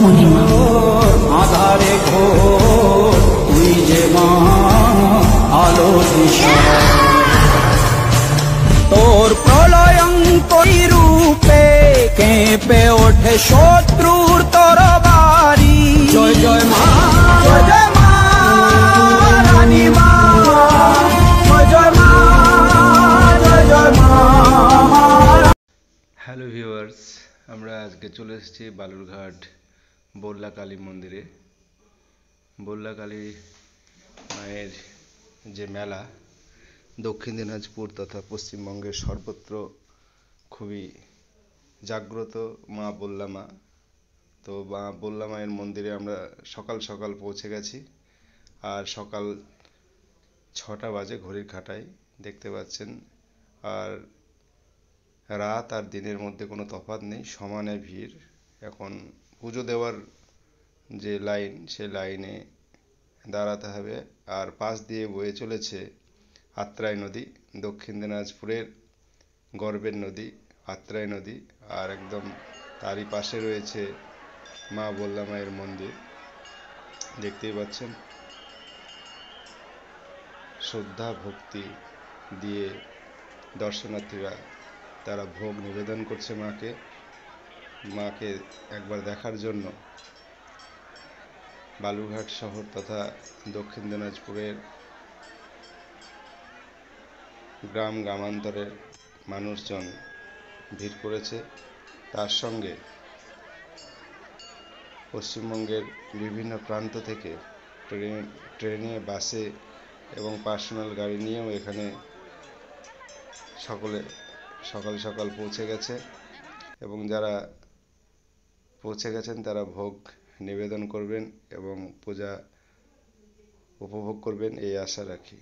মহিমা। আধারে ঘোর তুই যে মা আলো দিশা, তোর প্রলয়ঙ্করী রূপে কেঁপে ওঠে শত্রুর তরবারি। জয় জয় মা, জয় জয় মা রানী মা, জয় জয় মা, জয় জয় মা। হ্যালো ভিউয়ার্স, আমরা আজকে চলে এসেছি বালুরঘাট বল্লা কালী মন্দিরে। বল্লা কালী মায়ের যে মেলা দক্ষিণ দিনাজপুর তথা পশ্চিমবঙ্গের সর্বত্র খুবই জাগ্রত মা বল্লা মা। তো মা বল্লা মায়ের মন্দিরে আমরা সকাল সকাল পৌঁছে গেছি, আর সকাল 6টা বাজে ঘড়ির কাঁটায়, দেখতে পাচ্ছেন। আর রাত আর দিনের মধ্যে কোনো তফাৎ নেই, সমানে ভিড়। এখন পুজো দেওয়ার যে লাইন, সে লাইনে দাঁড়াতে হবে। আর পাশ দিয়ে বয়ে চলেছে আত্রাই নদী, দক্ষিণ দিনাজপুরের গর্বের নদী আত্রাই নদী। আর একদম তারই পাশে রয়েছে মা বল্লা মায়ের মন্দির, দেখতেই পাচ্ছেন। শ্রদ্ধা ভক্তি দিয়ে দর্শনার্থীরা তারা ভোগ নিবেদন করছে মাকে একবার দেখার জন্য। বালুরঘাট শহর তথা দক্ষিণ দিনাজপুরের গ্রাম গ্রামান্তরের মানুষজন ভিড় করেছে। তার সঙ্গে পশ্চিমবঙ্গের বিভিন্ন প্রান্ত থেকে ট্রেনে, বাসে এবং পার্সোনাল গাড়ি নিয়েও এখানে সকলে সকাল সকাল পৌঁছে গেছে, এবং যারা পৌঁছে গেছেন তারা ভোগ নিবেদন করবেন এবং পূজা উপভোগ করবেন, এই আশা রাখি।